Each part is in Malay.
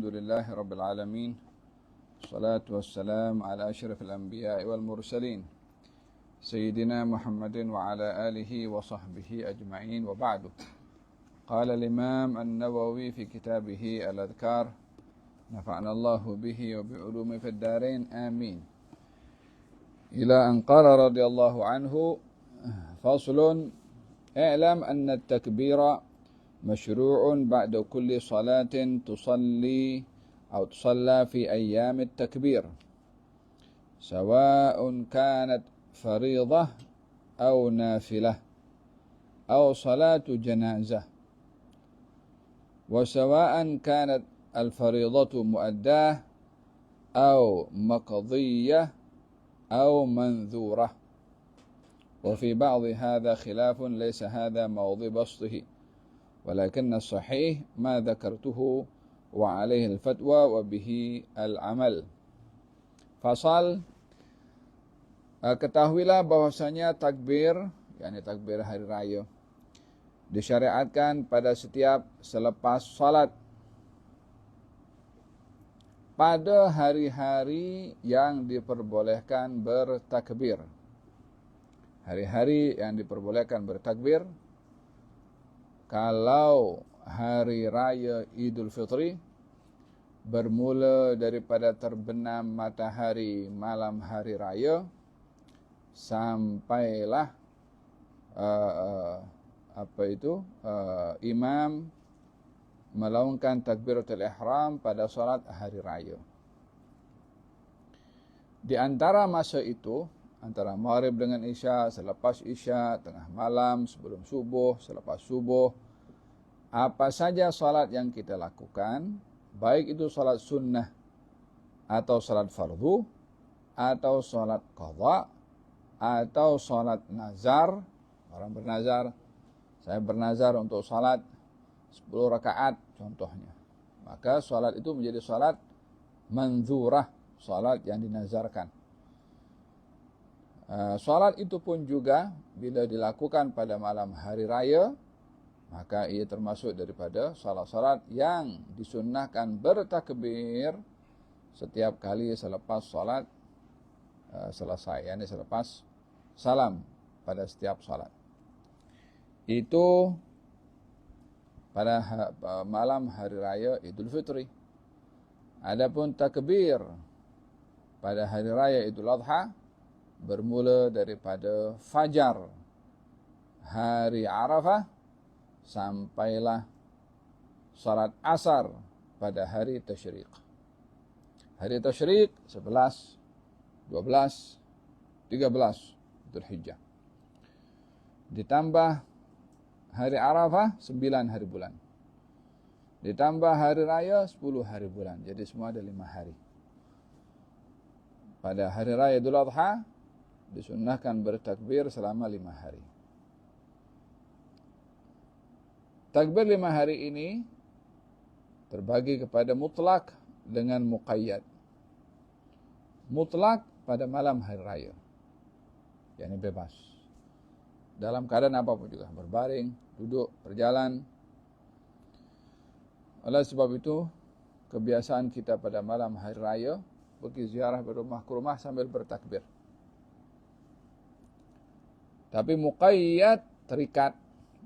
الحمد لله رب العالمين، والصلاة والسلام على أشرف الأنبياء والمرسلين سيدنا محمد وعلى آله وصحبه أجمعين، وبعد. قال الإمام النووي في كتابه الأذكار: نفعنا الله به وبعلومه في الدارين، آمين. إلى أن قال رضي الله عنه: فصل: اعلم أن التكبير مشروع بعد كل صلاة تصلى في أيام التكبير، سواء كانت فريضة أو نافلة أو صلاة جنازة، وسواء كانت الفريضة مؤداة أو مقضية أو منذورة. وفي بعض هذا خلاف، ليس هذا موضع بسطه، ولكن الصحيح ما ذكرته وعليه الفتوى وبه العمل. Fasal, ketahuilah bahwasanya takbir, yakni takbir hari raya, disyariatkan pada setiap selepas salat pada hari-hari yang diperbolehkan bertakbir. Hari-hari yang diperbolehkan bertakbir, kalau hari raya Idul Fitri bermula daripada terbenam matahari malam hari raya sampailah imam melaungkan takbiratul ihram pada salat hari raya. Di antara masa itu, antara maghrib dengan isya, selepas isya, tengah malam, sebelum subuh, selepas subuh, apa saja salat yang kita lakukan, baik itu salat sunnah atau salat fardu atau salat qadha atau salat nazar. Orang bernazar, saya bernazar untuk salat 10 rakaat contohnya, maka salat itu menjadi salat manzurah, salat yang dinazarkan. Salat itu pun juga bila dilakukan pada malam hari raya, maka ia termasuk daripada salat-salat yang disunnahkan bertakbir setiap kali selepas salat selesai, yakni selepas salam pada setiap salat. Itu pada malam hari raya Idul Fitri. Adapun takbir pada hari raya Idul Adha bermula daripada fajar hari Arafah sampailah salat asar pada hari Tasyriq. Hari Tasyriq 11, 12, 13 Dzulhijjah. Ditambah hari Arafah 9 hari bulan. Ditambah hari raya 10 hari bulan. Jadi semua ada 5 hari. Pada hari raya Idul Adha disunnahkan bertakbir selama 5 hari. Takbir 5 hari ini terbagi kepada mutlak dengan muqayyad. Mutlak pada malam hari raya, yakni bebas, dalam keadaan apapun juga, berbaring, duduk, berjalan. Oleh sebab itu, kebiasaan kita pada malam hari raya pergi ziarah dari rumah ke rumah sambil bertakbir. Tapi muqayyad, terikat,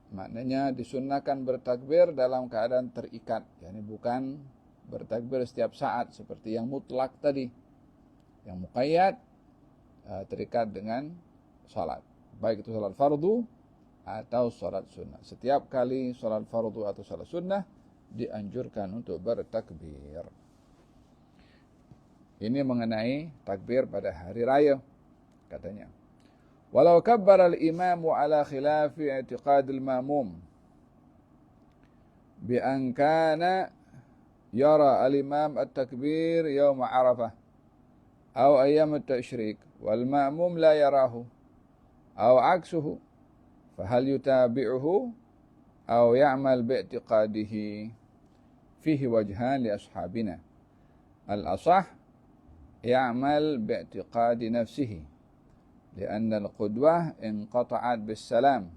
maknanya disunnahkan bertakbir dalam keadaan terikat, yakni bukan bertakbir setiap saat seperti yang mutlak tadi. Yang muqayyad terikat dengan salat, baik itu salat fardu atau salat sunnah. Setiap kali salat fardu atau salat sunnah dianjurkan untuk bertakbir. Ini mengenai takbir pada hari raya, katanya. Walau kabbara al-imamu ala khilafi i'tiqad al-ma'mum bi an kana yara al-imam at-takbir yawm Arafah aw ayyam at-tashrik wal ma'mum la yarahu aw aksuhu, fahal yutabi'uhu aw ya'mal bi'tiqadihi. Fihi wajhan li ashabina. Al-asah ya'mal bi'tiqadi nafsihi, لأن القدوة انقطعت بالسلام.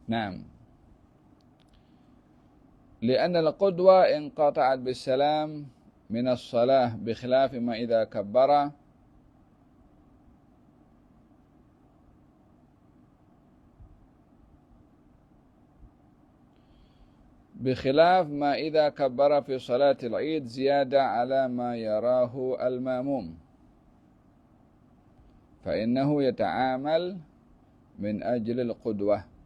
Naam. لأن القدوة انقطعت بالسلام من الصلاة بخلاف ما إذا كبر في صلاة العيد زيادة على ما يراه الماموم فإنه يتعامل من أجل القدوة.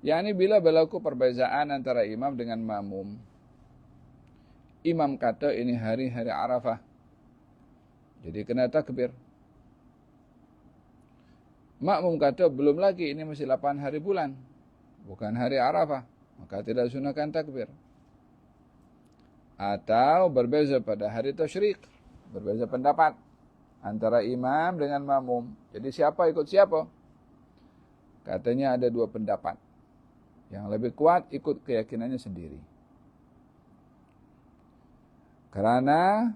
Yani bila berlaku perbezaan antara imam dengan makmum. Imam kata ini hari Arafah. Jadi kena takbir. Makmum kata belum lagi, ini masih 8 hari bulan. Bukan hari Arafah. Maka tidak sunahkan takbir. Atau berbeza pada hari tasyrik. Berbeza pendapat antara imam dengan makmum. Jadi siapa ikut siapa? Katanya ada 2 pendapat. Yang lebih kuat ikut keyakinannya sendiri. Karena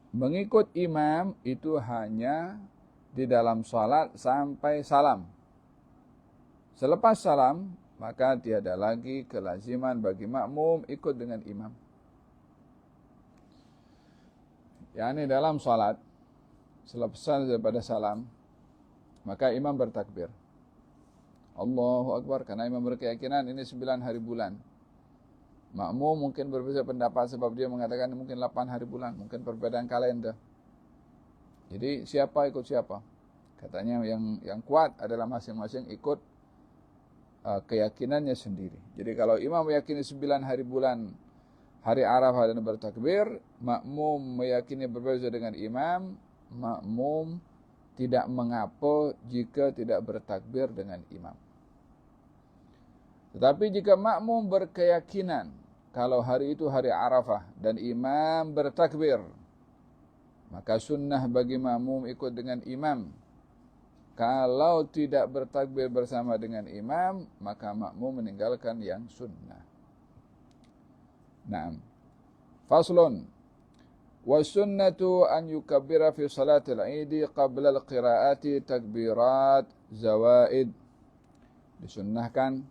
mengikut imam itu hanya di dalam salat sampai salam. Selepas salam, maka tiada lagi kelaziman bagi makmum ikut dengan imam. Yani dalam salat, selepas daripada salam, maka imam bertakbir. Allahu Akbar, karena imam berkeyakinan ini 9 hari bulan. Makmum mungkin berbeza pendapat sebab dia mengatakan mungkin 8 hari bulan, mungkin perbedaan kalender. Jadi siapa ikut siapa? Katanya yang kuat adalah masing-masing ikut keyakinannya sendiri. Jadi kalau imam meyakini 9 hari bulan hari Arafah dan bertakbir, makmum meyakini berbeza dengan imam, makmum tidak mengapa jika tidak bertakbir dengan imam. Tetapi jika makmum berkeyakinan kalau hari itu hari Arafah dan imam bertakbir, maka sunnah bagi makmum ikut dengan imam. Kalau tidak bertakbir bersama dengan imam, maka makmum meninggalkan yang sunnah. Naam. Faslun. والسنة أن يكبر في صلاة العيد قبل القراءة تكبيرات زوائد. Disunnahkan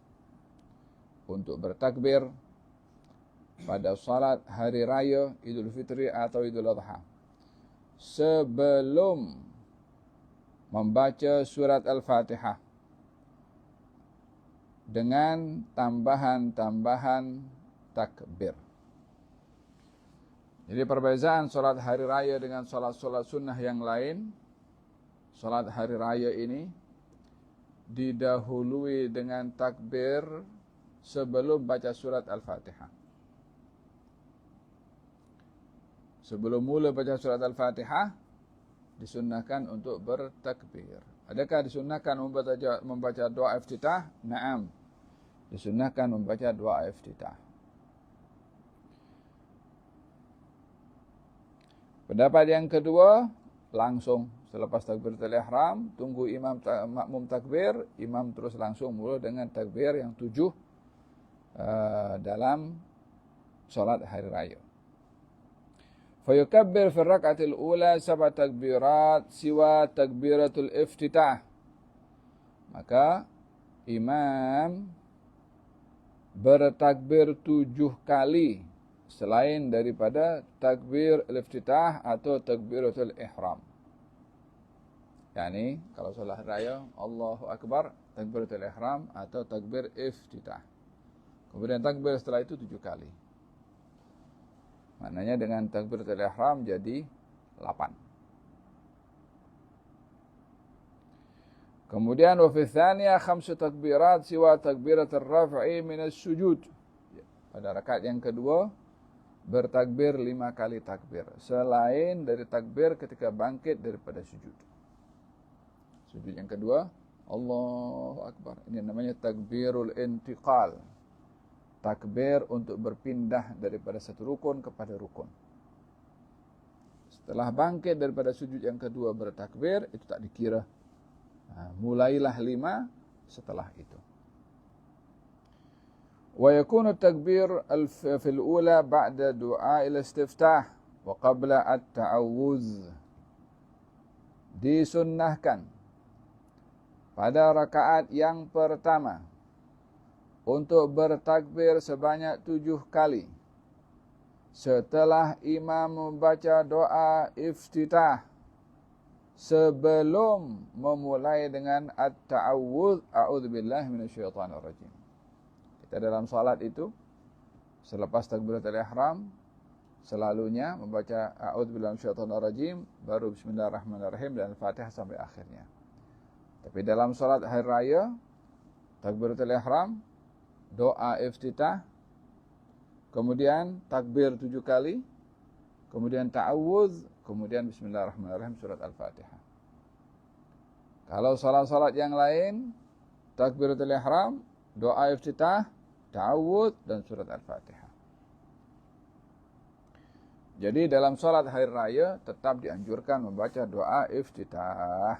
untuk bertakbir pada salat hari raya Idul Fitri atau Idul Adha sebelum membaca surat Al-Fatihah dengan tambahan-tambahan takbir. Jadi perbezaan salat hari raya dengan salat-salat sunnah yang lain, salat hari raya ini didahului dengan takbir sebelum baca surat Al-Fatihah. Sebelum mula baca surat Al-Fatihah, disunnahkan untuk bertakbir. Adakah disunnahkan membaca doa iftitah? Naam. Disunnahkan membaca doa iftitah. Pendapat yang kedua, langsung selepas takbiratul ihram, tunggu makmum takbir, imam terus langsung mula dengan takbir yang 7 dalam salat hari raya. Fayukabbir fi rak'atil ula 7 takbirat siwa takbiratul iftitah. Maka imam bertakbir 7 kali selain daripada takbir al-iftitah atau takbiratul ihram. Yani kalau salat raya Allahu Akbar, takbiratul ihram atau takbir iftitah. Kemudian takbir setelah itu 7 kali. Maknanya dengan takbiratul ihram jadi 8. Kemudian wa fi tsaniyah 5 takbirat siwa takbiratul raf'i min as-sujud. Pada rakaat yang kedua bertakbir 5 kali takbir selain dari takbir ketika bangkit daripada sujud. Sujud yang kedua, Allahu Akbar. Ini namanya takbirul intiqal. Takbir untuk berpindah daripada satu rukun kepada rukun. Setelah bangkit daripada sujud yang kedua bertakbir, itu tak dikira. Mulailah 5 setelah itu. ويكون التكبير في الأولى بعد دعاء الاستفتاح وقبل التعوذ. Disunnahkan pada rakaat yang pertama untuk bertakbir sebanyak 7 kali setelah imam membaca doa iftitah sebelum memulai dengan at-ta'awudz, a'udzubillahi minasyaitonirrajim. Kita dalam salat itu selepas takbiratul ihram selalunya membaca a'udzubillahi minasyaitonirrajim, baru bismillahirrahmanirrahim dan Al-Fatihah sampai akhirnya. Tapi dalam salat hari raya takbiratul ihram, doa iftitah, kemudian takbir 7 kali, kemudian ta'awudz, kemudian bismillahirrahmanirrahim surat Al-Fatihah. Kalau salat-salat yang lain, takbiratul ihram, doa iftitah, ta'awudz dan surat Al-Fatihah. Jadi dalam salat hari raya tetap dianjurkan membaca doa iftitah.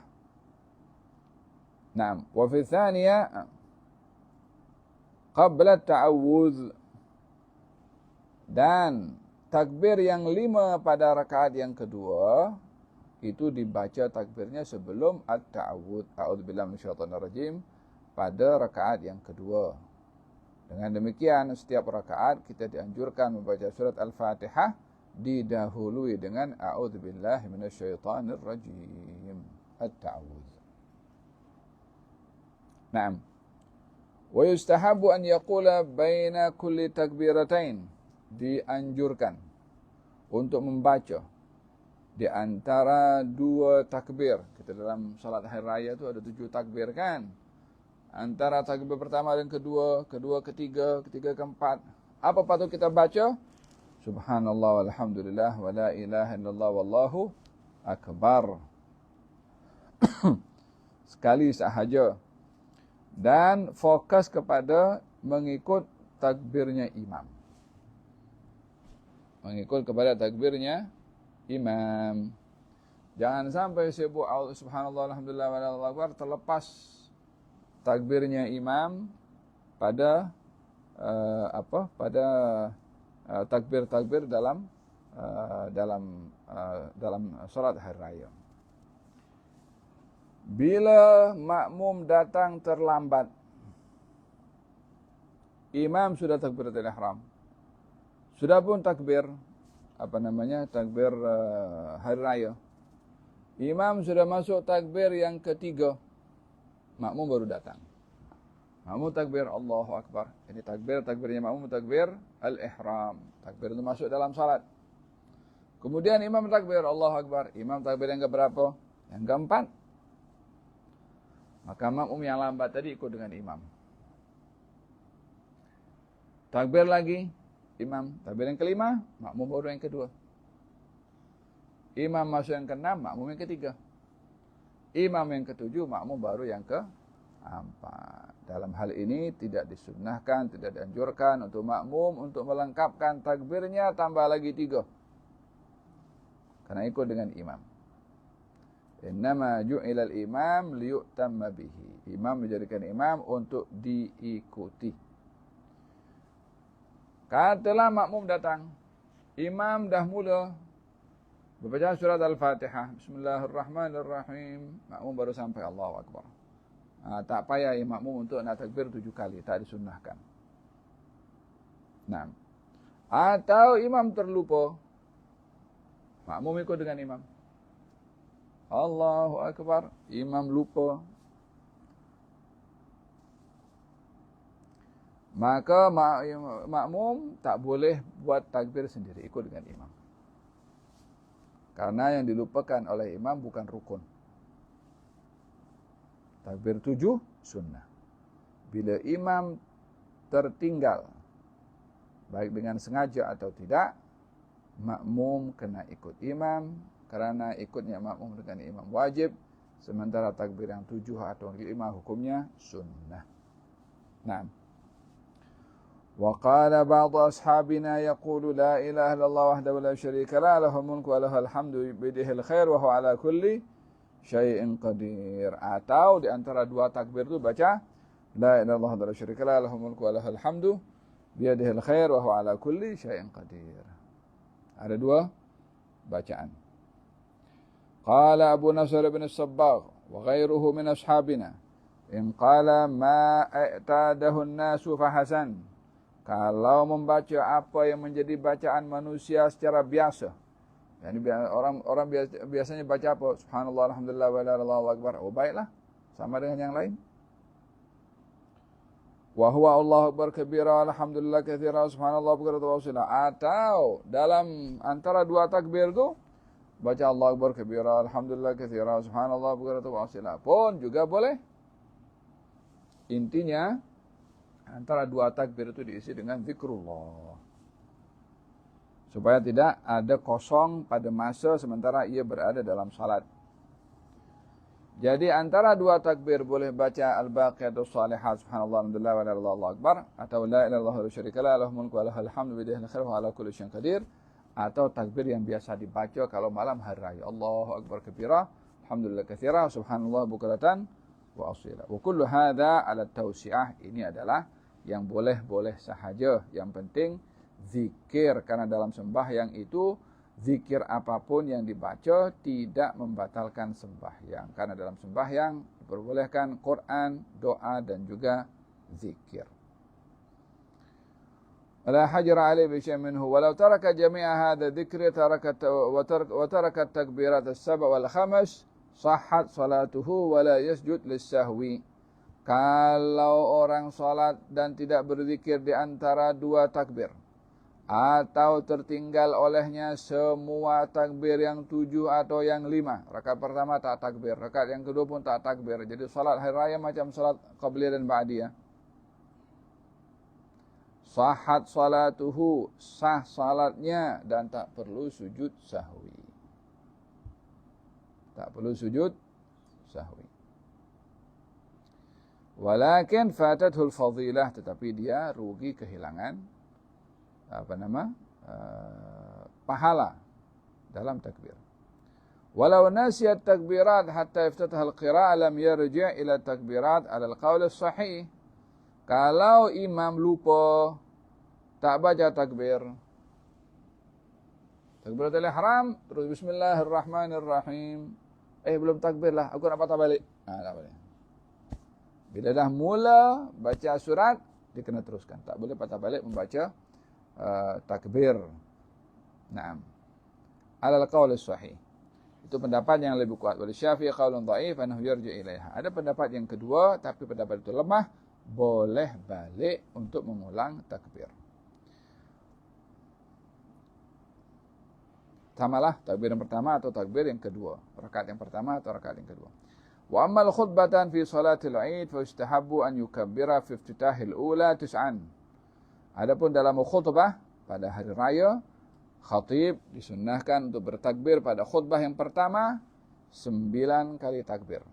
Naam, wa fi tsaniyah qabla ta'awudz. Dan takbir yang 5 pada rakaat yang kedua itu dibaca takbirnya sebelum at-ta'awudz, a'udzubillahi minasyaitonirrajim, pada rakaat yang kedua. Dengan demikian setiap rakaat kita dianjurkan membaca surat Al-Fatihah didahului dengan a'udzubillahi minasyaitonirrajim, at-ta'awudz. Naam. Wa yustahabu an yaqula baina kulli takbiratain. Dianjurkan untuk membaca di antara 2 takbir. Kita dalam salat hari raya itu ada 7 takbir kan? Antara takbir pertama dan kedua, ketiga, keempat. Apa patut kita baca? Subhanallah walhamdulillah wa la ilaha illallah wallahu akbar. Sekali sahaja. Dan fokus kepada mengikut takbirnya imam. Mengikut kepada takbirnya imam. Jangan sampai sibuk subhanallah alhamdulillah wallahu akbar terlepas takbirnya imam pada takbir-takbir dalam salat hari raya. Bila makmum datang terlambat, imam sudah takbiratul ihram, sudah pun takbir takbir hari raya, imam sudah masuk takbir yang ketiga, makmum baru datang. Makmum takbir Allahu Akbar. Ini takbirnya makmum takbir al-ihram. Takbir itu masuk dalam salat. Kemudian imam takbir Allahu Akbar. Imam takbir yang keberapa? Yang keempat. Maka makmum yang lambat tadi ikut dengan imam. Takbir lagi, imam. Takbir yang kelima, makmum baru yang kedua. Imam masuk yang keenam, makmum yang ketiga. Imam yang ketujuh, makmum baru yang keempat. Dalam hal ini tidak disunnahkan, tidak dianjurkan untuk makmum untuk melengkapkan takbirnya tambah lagi 3. Karena ikut dengan imam. Innama ju'ilal imam liyu'tamma bihi. Imam menjadikan imam untuk diikuti. Katalah makmum datang, imam dah mula membaca surat Al-Fatihah, Bismillahirrahmanirrahim, makmum baru sampai Allahu Akbar. Tak payah makmum untuk nak takbir 7 kali, tak disunnahkan. Nah, atau imam terlupa, makmum ikut dengan imam. Allahu Akbar, imam lupa. Maka makmum tak boleh buat takbir sendiri, ikut dengan imam. Karena yang dilupakan oleh imam bukan rukun. Takbir 7 sunnah. Bila imam tertinggal, baik dengan sengaja atau tidak, makmum kena ikut imam. Kerana ikutnya makmum dengan imam wajib. Sementara takbir yang 7 atau 5 hukumnya sunnah. Nah. وقال بعض أصحابنا يقول لا إله إلا الله وحده لا شريك له له الملك وله الحمد بيده الخير وهو على كل شيء قدير. Atau di antara 2 takbir itu baca la ilaha illallah wa la syarika lahu lahul mulku wa lahul hamdu biyadihil khair wa huwa ala kulli syai'in qadir. Ada dua bacaan. Qala Abu Nasr bin As-Sabbagh wa ghairuhu min ashabina in qala ma i'tadahu an-nasu fahasan. Kalau membaca apa yang menjadi bacaan manusia secara biasa, yani orang biasanya baca apa? Subhanallah, alhamdulillah, wa la ilaha illallah, Allahu akbar. Oh, baiklah, sama dengan yang lain. Wa huwa Allahu akbar kabira, alhamdulillah katsira, subhanallah bukratan wa asila. Atau dalam antara dua takbir itu baca Allahu akbar kabira, alhamdulillah katsira, subhanallah bukratan wa asila pun juga boleh. Intinya antara dua takbir itu diisi dengan zikrullah, supaya tidak ada kosong pada masa sementara ia berada dalam salat. Jadi antara dua takbir boleh baca al-baqiyatus shalihat, subhanallah, alhamdulillah, wa la ilaha illallah, Allahu akbar, atau la ilaha illallah wa la syarika lahu, lahul mulku wa lahul hamdu biyadihil khairu wa ala kulli syai'in qadir, atau takbir yang biasa dibaca kalau malam hari raya, Allahu akbar kabira, alhamdulillah katsira, subhanallah bukratan wa asila. Wa kullu hadza ala tausiah, ini adalah yang boleh-boleh sahaja. Yang penting zikir, karena dalam sembahyang itu zikir apapun yang dibaca tidak membatalkan sembahyang. Karena dalam sembahyang diperbolehkan Quran, doa dan juga zikir. ولا حجر عليه بشيء منه ولو ترك جميع هذا الذكر وترك التكبيرات السبع والخمس صحت صلاته ولا يسجد للسهو. Kalau orang salat dan tidak berzikir di antara dua takbir, atau tertinggal olehnya semua takbir yang 7 atau yang 5, rakaat pertama tak takbir, rakaat yang kedua pun tak takbir, jadi salat hari raya macam salat qabliyah dan ba'diyah, sahhat salatuhu, sah salatnya dan tak perlu sujud sahwi. Tak perlu sujud sahwi. Walakin fatathul fadilah, tetapi dia rugi kehilangan pahala dalam takbir. Walau nasiyat takbirat hatta iftataha al-qira'ah lam yarji' ila takbirat ala al-qawl as-sahih. Kalau imam lupa tak baca takbir, takbiratul ihram, terus bismillahirrahmanirrahim, belum takbir lah, aku nak patah balik. Tak boleh. Bila dah mula baca surat, dia kena teruskan. Tak boleh patah balik membaca takbir. Naam. Alal qaul as-sahih. Itu pendapat yang lebih kuat. Wal Syafi'i qaulun dhaif annahu yarji' ilaiha. Ada pendapat yang kedua, tapi pendapat itu lemah, boleh balik untuk mengulang takbir. Samalah takbir yang pertama atau takbir yang kedua, rakaat yang pertama atau rakaat yang kedua. Wa ammal khutbatan fi salatil Id fa yustahabbu an yukabbira fi iftitahil ula 9. Adapun dalam khutbah pada hari raya, khatib disunnahkan untuk bertakbir pada khutbah yang pertama 9 kali takbir.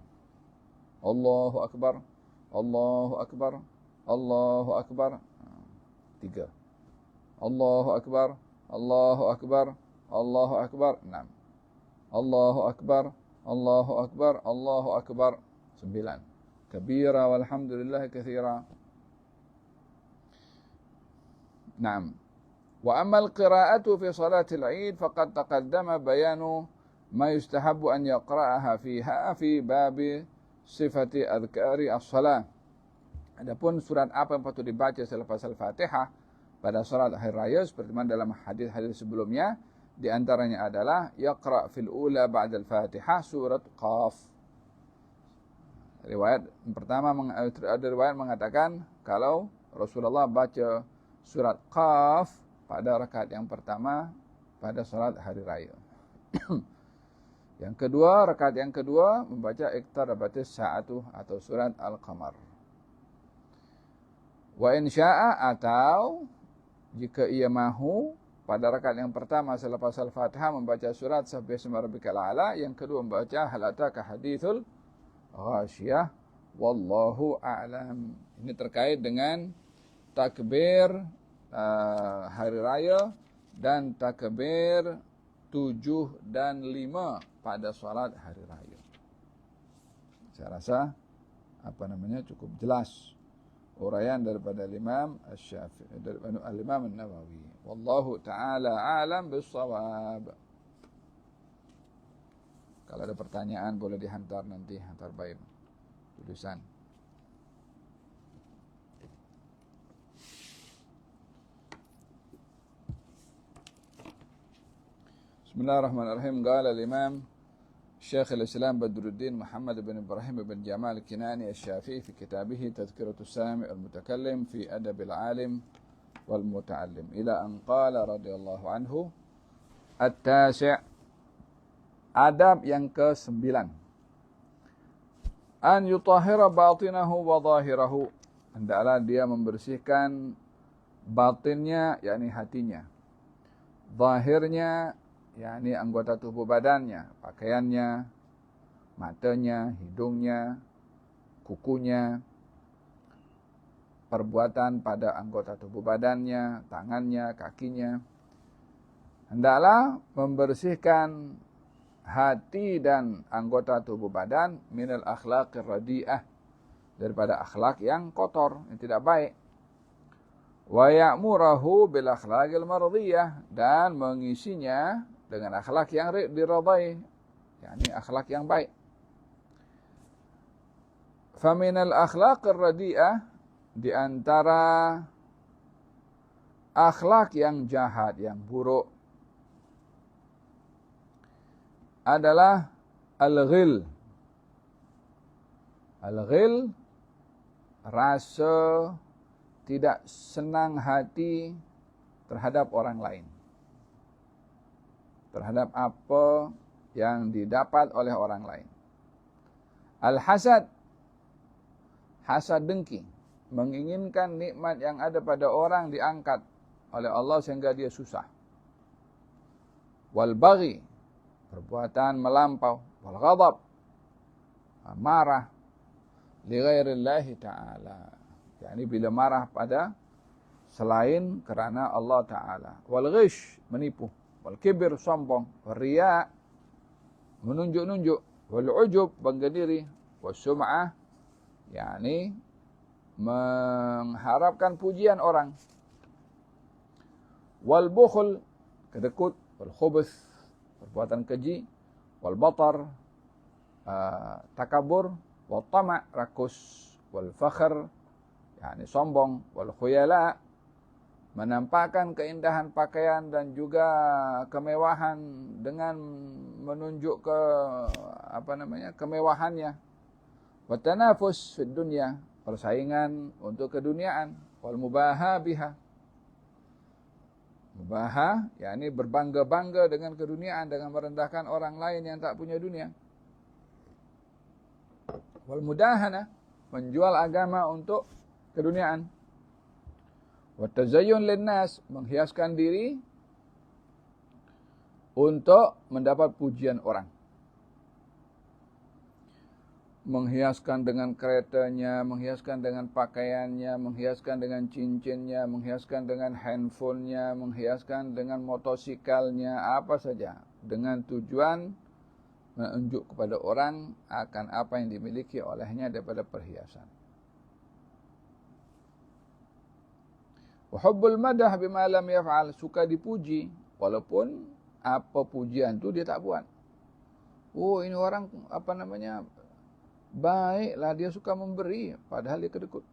Allahu akbar, Allahu akbar, Allahu akbar. 3. Allahu akbar, Allahu akbar, Allahu akbar. 6. Allahu akbar, Allahu akbar, Allahu akbar. 9. Kabira walhamdulillah katsira. Naam. Wa ammal qira'atu fi salatil 'Id faqad taqaddama bayanu ma yustahabbu an yaqra'aha fiha fi babi sifati adhkari as-salah. Adapun surat apa yang patut dibaca selepas Al-Fatihah pada salat hari raya seperti mana dalam hadis-hadis sebelumnya, di antaranya adalah yaqra' fil ula ba'da al-Fatihah surat Qaf. Riwayat pertama ada riwayat mengatakan kalau Rasulullah baca surat Qaf pada rakaat yang pertama pada salat hari raya. Yang kedua, rakaat yang kedua membaca iqtarabatis sa'atu atau surat Al-Qamar. Wa in sya'a, atau jika ia mahu pada rakaat yang pertama selepas Al-Fatihah membaca surat Sabbihisma rabbikal a'la, yang kedua membaca hal ataka hadithul ghasyiyah, wallahu a'lam. Ini terkait dengan takbir hari raya dan takbir 7 dan 5 pada salat hari raya. Saya rasa cukup jelas. uraian daripada Imam Asy-Syafi'i, daripada Al-Imam An-Nawawi. Wallahu taala a'lam bis-shawab. Kalau ada pertanyaan boleh dihantar nanti, hantar by tulisan. Bismillahirrahmanirrahim. Qala al-Imam Syekh al-Islam Badruddin Muhammad bin Ibrahim bin Jamal al-Kinani Asy-Syafi'i fi kitabih Tadhkiratus Sami' al-Mutakallim fi Adab al-Alim wal Muta'allim ila an qala radhiyallahu anhu at-tasi' adab yang ke-9 an yutahhira batinahu wa zahirahu, hendaklah dia membersihkan batinnya yakni hatinya, zahirnya yakni anggota tubuh badannya, pakaiannya, matanya, hidungnya, kukunya, perbuatan pada anggota tubuh badannya, tangannya, kakinya. Hendaklah membersihkan hati dan anggota tubuh badan minal akhlaqir radi'ah, daripada akhlak yang kotor, yang tidak baik. Wa ya'murahu bil akhlaqil mardiyah, dan mengisinya dengan akhlak yang diridai, yakni akhlak yang baik. Faminal akhlaqir radi'ah, di antara akhlak yang jahat, yang buruk, adalah al-ghil. Al-ghil, rasa tidak senang hati terhadap orang lain, terhadap apa yang didapat oleh orang lain. Al-hasad, hasad dengki, menginginkan nikmat yang ada pada orang diangkat oleh Allah sehingga dia susah. Wal baghi, perbuatan melampau. Wal ghadab, marah li ghairillahi ta'ala, yakni bila marah pada selain kerana Allah Ta'ala. Wal ghish, menipu. Wal kibir, sombong. Wal riya, menunjuk-nunjuk. Wal ujub, bangga diri. Wal sum'ah, yakni mengharapkan pujian orang. Wal bukhl, kedekut. Wal khubuth, perbuatan keji. Wal batar, takabur. Wal tama', rakus. Wal fakhr, yakni sombong. Wal khuyala, menampakkan keindahan pakaian dan juga kemewahan dengan menunjuk ke kemewahannya. Wa tanafus fid dunya, persaingan untuk keduniaan. Wal mubaha biha, mubaha yakni berbangga-bangga dengan keduniaan, dengan merendahkan orang lain yang tak punya dunia. Wal mudahana, menjual agama untuk keduniaan. Wa tazayyun linnas, menghiaskan diri untuk mendapat pujian orang. Menghiaskan dengan keretanya, menghiaskan dengan pakaiannya, menghiaskan dengan cincinnya, menghiaskan dengan handphonenya, menghiaskan dengan motosikalnya, apa saja, dengan tujuan menunjuk kepada orang akan apa yang dimiliki olehnya daripada perhiasan. Wa hubbul madah bima lam yaf'al, suka dipuji walaupun apa pujian tu dia tak buat. Oh, ini orang baiklah, dia suka memberi padahal dia kedekut.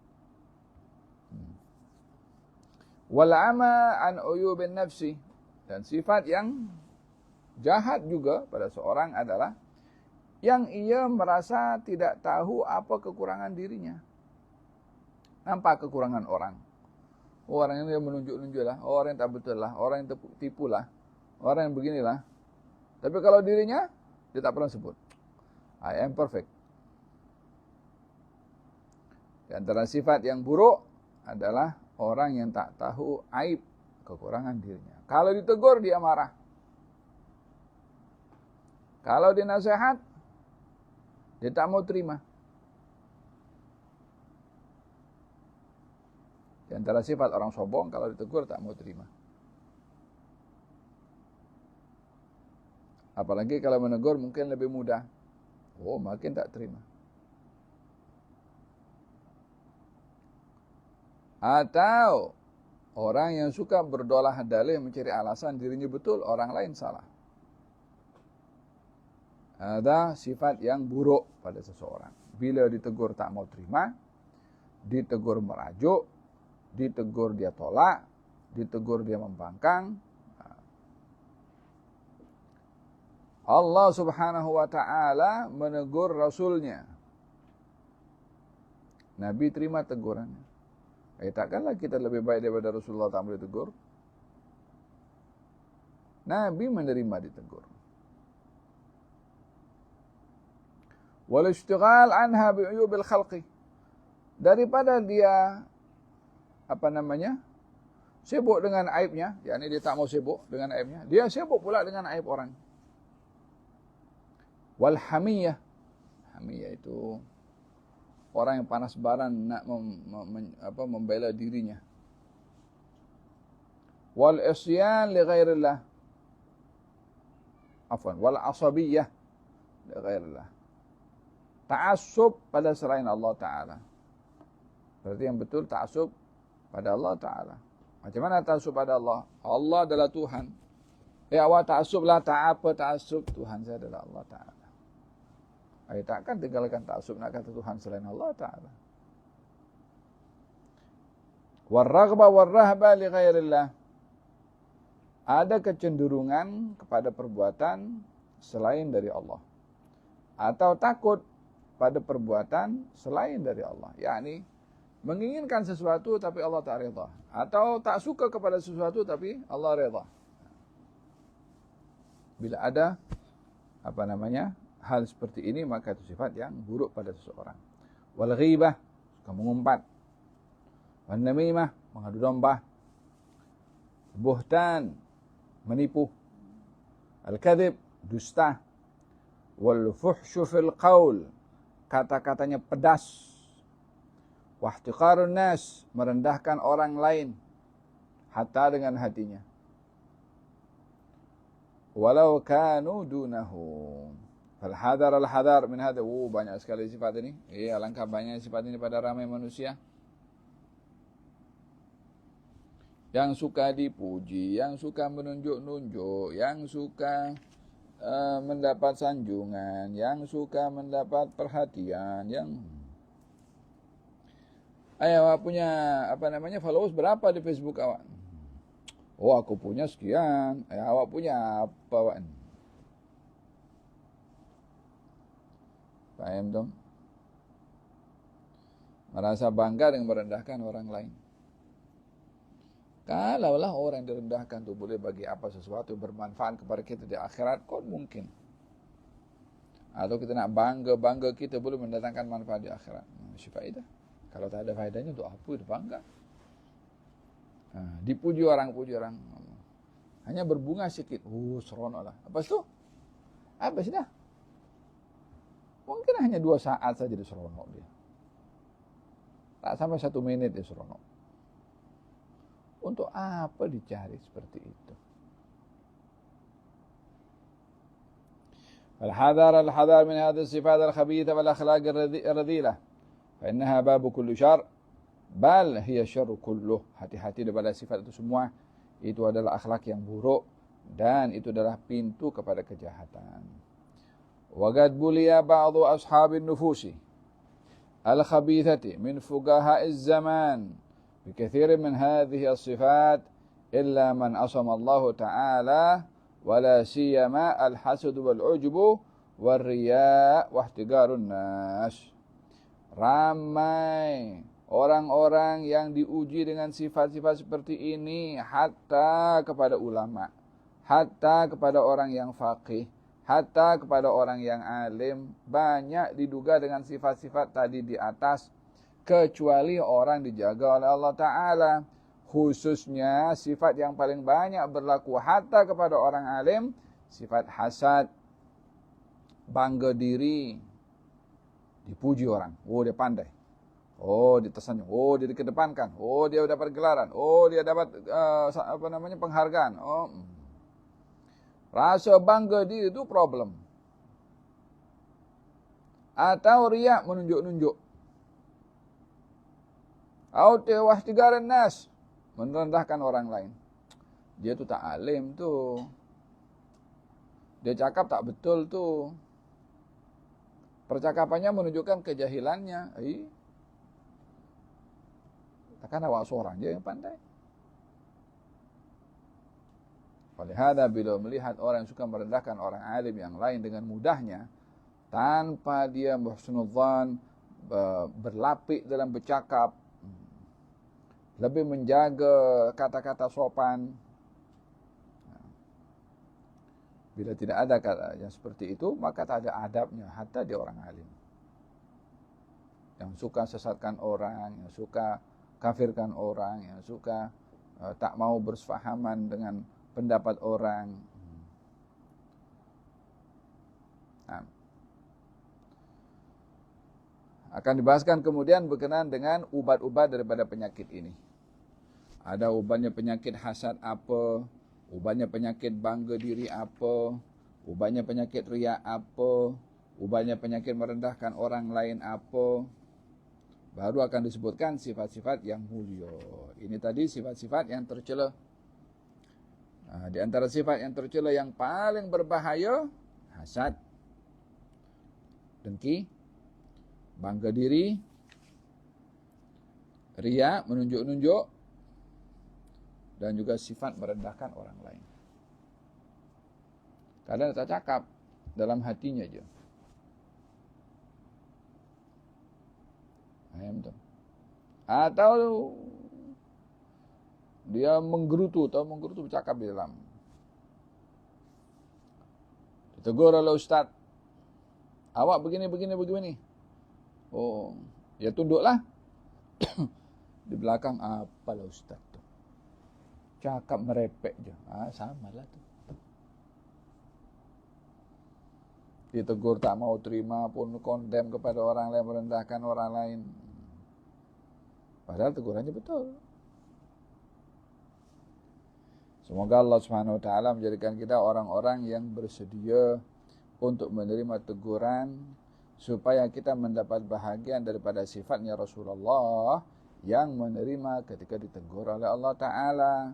Wal ama an uyubin nafsi, dan sifat yang jahat juga pada seorang adalah yang ia merasa tidak tahu apa kekurangan dirinya. Nampak kekurangan orang. Oh, orang yang menunjuk-nunjuk lah, orang yang tak betul lah, orang yang tipu lah, orang yang beginilah. Tapi kalau dirinya, dia tak pernah sebut. I am perfect. Di antara sifat yang buruk adalah orang yang tak tahu aib, kekurangan dirinya. Kalau ditegur, dia marah. Kalau dinasihat, dia tak mau terima. Di antara sifat orang sombong, kalau ditegur tak mau terima. Apalagi kalau menegur mungkin lebih mudah. Oh, makin tak terima. Atau orang yang suka berdolah dalih mencari alasan dirinya betul, orang lain salah. Ada sifat yang buruk pada seseorang. Bila ditegur tak mau terima, ditegur merajuk, ditegur dia tolak, ditegur dia membangkang. Allah subhanahu wa ta'ala menegur Rasulnya. Nabi terima tegurannya. Takkanlah kita lebih baik daripada Rasulullah tak boleh tegur? Nabi menerima ditegur. Wal ishtighal anha bi'uyubil khalqi. Daripada dia sibuk dengan aibnya, yakni dia tak mau sibuk dengan aibnya, dia sibuk pula dengan aib orang. Wal hamiyah. Hamiyah itu orang yang panas baran nak membela dirinya. Wal isyan li ghairillah. Wal asabiyah li ghairillah. Ta'assub pada selain Allah Ta'ala. Berarti yang betul ta'assub pada Allah Ta'ala. Macam mana ta'assub pada Allah? Allah adalah Tuhan. Awak ta'assublah, ta'assub. Tuhan saya adalah Allah Ta'ala. Takkan tinggalkan ta'assub nak kata Tuhan selain Allah Ta'ala. Warraghbah warrahbah li ghairillah. Ada kecenderungan kepada perbuatan selain dari Allah. Atau takut pada perbuatan selain dari Allah. Yakni menginginkan sesuatu tapi Allah tak redha. Atau tak suka kepada sesuatu tapi Allah redha. Bila ada hal seperti ini, maka itu sifat yang buruk pada seseorang. Wal ghibah, suka mengumpat. Wan namimah, mengadu domba. Buhtan, menipu. Al kadhib, dusta. Wal fuhsyu fil qaul, kata-katanya pedas. Wahtiqarun nas, merendahkan orang lain hatta dengan hatinya. Walau kanu dunahu. Al-hadar min hadha. Banyak sekali sifat ini. Alangkah banyak sifat ini pada ramai manusia. Yang suka dipuji, yang suka menunjuk-nunjuk, yang suka mendapat sanjungan, yang suka mendapat perhatian, yang awak punya followers berapa di Facebook awak? Aku punya sekian. Awak punya apa awak? Paham dong? Merasa bangga dengan merendahkan orang lain. Kalaulah orang yang direndahkan itu boleh bagi apa sesuatu yang bermanfaat kepada kita di akhirat, kok mungkin? Atau kita nak bangga kita boleh mendatangkan manfaat di akhirat. Faedah. Kalau tak ada faedahnya untuk apa itu bangga? Dipuji orang, hanya berbunga sedikit. Seronok lah. Apa itu? Habis dah. Mungkin hanya 2 saat saja dia seronok dia. Tak sampai 1 menit dia seronok. Untuk apa dicari seperti itu? Al-hadar min hadhihi sifat al-khabitha wal akhlaq ar-radhilah. Fa innaha babu kulli syarr, bal hiya syarru kulluh. Hati-hati daripada sifat itu semua. Itu adalah akhlak yang buruk dan itu adalah pintu kepada kejahatan. وقد بلي بعض أصحاب النفوس الخبيثة من فقهاء الزمان بكثير من هذه الصفات إلا من عصم الله تعالى ولا سيما الحسد والعجب والرياء واحتقار الناس. Ramai orang-orang yang diuji dengan sifat-sifat seperti ini, hatta kepada ulama, hatta kepada orang yang faqih, hatta kepada orang yang alim, banyak diduga dengan sifat-sifat tadi di atas, kecuali orang dijaga oleh Allah Ta'ala. Khususnya sifat yang paling banyak berlaku hatta kepada orang alim, sifat hasad, bangga diri, dipuji orang. Dia pandai. Dia tersanjung. Dia dikedepankan. Dia dapat gelaran. Dia dapat penghargaan. Rasa bangga diri itu problem. Atau riak, menunjuk-nunjuk. Au wahtigaran nas, merendahkan orang lain. Dia tu tak alim tu. Dia cakap tak betul tu. Percakapannya menunjukkan kejahilannya. Takkan awak seorang je yang pandai. Walihada bila melihat orang yang suka merendahkan orang alim yang lain dengan mudahnya, tanpa dia husnudzan, berlapik dalam bercakap, lebih menjaga kata-kata sopan. Bila tidak ada kata yang seperti itu, maka tak ada adabnya, hatta dia orang alim. Yang suka sesatkan orang, yang suka kafirkan orang, yang suka tak mau bersefahaman dengan pendapat orang. Akan dibahaskan kemudian berkenaan dengan ubat-ubat daripada penyakit ini. Ada ubatnya penyakit hasad apa, ubatnya penyakit bangga diri apa, ubatnya penyakit riak apa, ubatnya penyakit merendahkan orang lain apa. Baru akan disebutkan sifat-sifat yang mulia. Ini tadi sifat-sifat yang tercela. Di antara sifat yang tercela yang paling berbahaya, hasad, dengki, bangga diri, riya, menunjuk-nunjuk, dan juga sifat merendahkan orang lain. Kadang tak cakap, dalam hatinya je. Atau dia menggerutu bercakap di dalam. Ditegur oleh ustaz, awak begini. Oh, ya tunduklah. Di belakang apalah ustaz tu. Cakap merepek je. Samalah tu. Ditegur tak mau terima pun kondem kepada orang lain, merendahkan orang lain. Padahal tegurannya betul. Semoga Allah Subhanahu wa taala menjadikan kita orang-orang yang bersedia untuk menerima teguran supaya kita mendapat bahagian daripada sifatnya Rasulullah yang menerima ketika ditegur oleh Allah taala.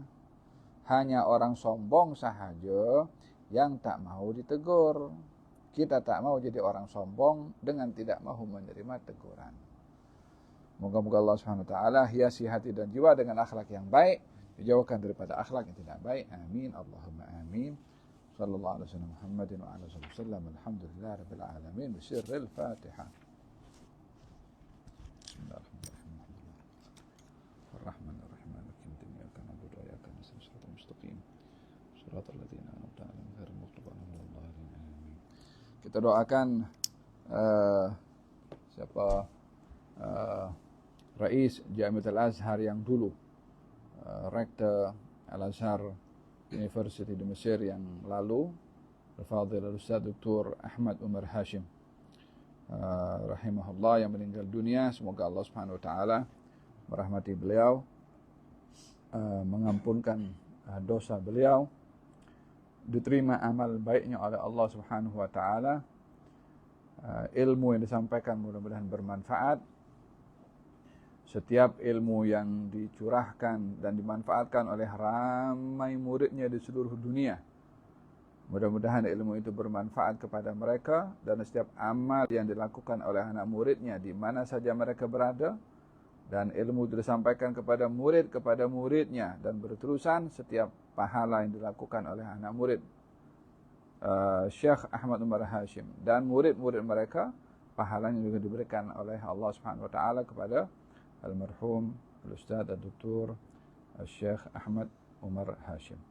Hanya orang sombong sahaja yang tak mau ditegur. Kita tak mau jadi orang sombong dengan tidak mahu menerima teguran. Moga-moga Allah Subhanahu wa taala hiasi hati dan jiwa dengan akhlak yang baik, dijauhkan daripada akhlak yang tidak baik. Amin. Allahumma amin. Sallallahu alaihi wasallam Muhammadin wa ala alihi wasallam. Alhamdulillah rabbil alamin. Bisirril Fatihah. Bismillahirrahmanirrahim. Ar-Rahmanir-Rahim. Maliki yaumiddin. Iyyaka na'budu wa iyyaka nasta'in. Shiratal mustaqim. Shiratal ladzina an'amta 'alaihim ghairil maghdubi 'alaihim waladdallin. Amin. Kita doakan Rais Jamiat Al-Azhar yang dulu, Rektor Al-Azhar University di Mesir yang lalu, Al-Fadhil Al-Ustaz Dr. Ahmad Umar Hashim rahimahullah, yang meninggal dunia. Semoga Allah Subhanahu wa taala merahmati beliau, mengampunkan dosa beliau, diterima amal baiknya oleh Allah Subhanahu wa taala. Ilmu yang disampaikan mudah-mudahan bermanfaat. Setiap ilmu yang dicurahkan dan dimanfaatkan oleh ramai muridnya di seluruh dunia, mudah-mudahan ilmu itu bermanfaat kepada mereka, dan setiap amal yang dilakukan oleh anak muridnya di mana saja mereka berada, dan ilmu itu disampaikan kepada muridnya, dan berterusan setiap pahala yang dilakukan oleh anak murid Syekh Ahmad Umar Hashim dan murid-murid mereka, pahalanya juga diberikan oleh Allah Subhanahu wa taala kepada almarhum Al-Ustaz Dr. Syekh Ahmad Umar Hashim.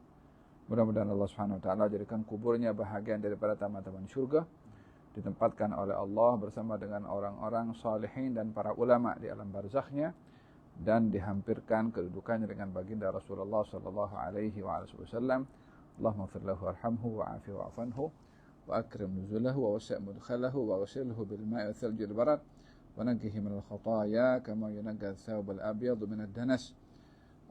Mudah-mudahan Allah Subhanahu wa taala jadikan kuburnya bahagian daripada taman-taman syurga, ditempatkan oleh Allah bersama dengan orang-orang salihin dan para ulama di alam barzakhnya, dan dihampirkan kedudukannya dengan baginda Rasulullah sallallahu alaihi wasallam. Allahumma ighfir lahu warhamhu wa'afihi wa'fu anhu wa akrim nuzulahu wa wasi' mudkhalahu wa ghsilhu bil ma'i wal thalji wal barad wa naqqihi min al khataaya kama yunqqa ath-thawb al abyad min ad-danas.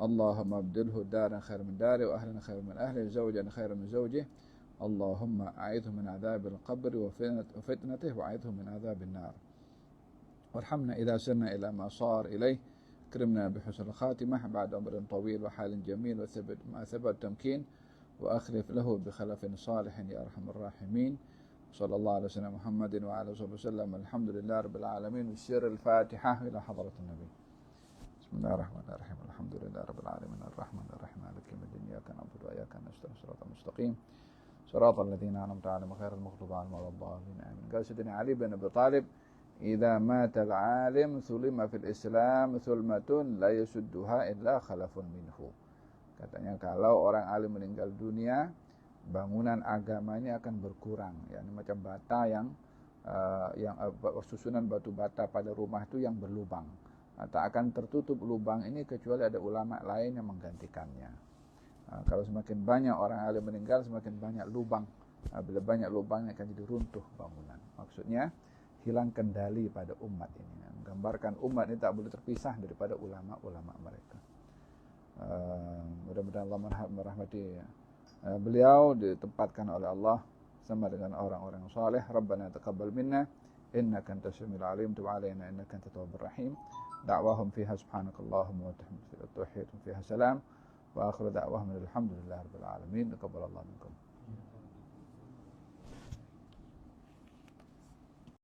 Allahumma abdilhu daran khairan min dari wa ahlan khairan min ahli wa zawjan khairan min zawjihi. Allahumma a'idhu min adhabil qabri wa fitnatihi wa a'idhu min adhabil nar. Warhamna idza sirna ila ma sar ilayhi كرمنا بحسن الخاتمة بعد عمر طويل وحال جميل وثبت ما ثبت تمكين وأخلف له بخلف صالح يا أرحم الراحمين. صلى الله على سيدنا محمد وعلى آله وسلم. الحمد لله رب العالمين. والسر الفاتحة إلى حضرة النبي. بسم الله الرحمن الرحيم. الحمد لله رب العالمين الرحمن الرحيم مالك يوم الدين إياك نعبد وإياك نستعين صراط المستقيم صراط الذين أنعمت عليهم غير المغضوب عليهم ولا الضالين آمين. قال سيدنا علي بن أبي طالب إذا مات العالم ثلم في الإسلام ثلمة لا يسدها إلا خلف منه. Katanya kalau orang alim meninggal dunia, bangunan agamanya akan berkurang. Ya, ini macam bata yang susunan batu bata pada rumah itu yang berlubang. Tak akan tertutup lubang ini kecuali ada ulama lain yang menggantikannya. Kalau semakin banyak orang alim meninggal, semakin banyak lubang. Bila banyak lubangnya akan jadi runtuh bangunan. Maksudnya hilang kendali pada umat ini. Menggambarkan umat ini tak boleh terpisah daripada ulama-ulama mereka. Mudah-mudahan Allah merahmati beliau, ditempatkan oleh Allah sama dengan orang-orang saleh. Rabbana taqabbal minna innaka antas samiul alim, tub alaina innaka antat tawwabur rahim. Da'wahum fiha subhanakallahumma wa bihamdika fiha salam wa akhiru da'wahum alhamdulillahi rabbil alamin. Taqabbalallahu minkum.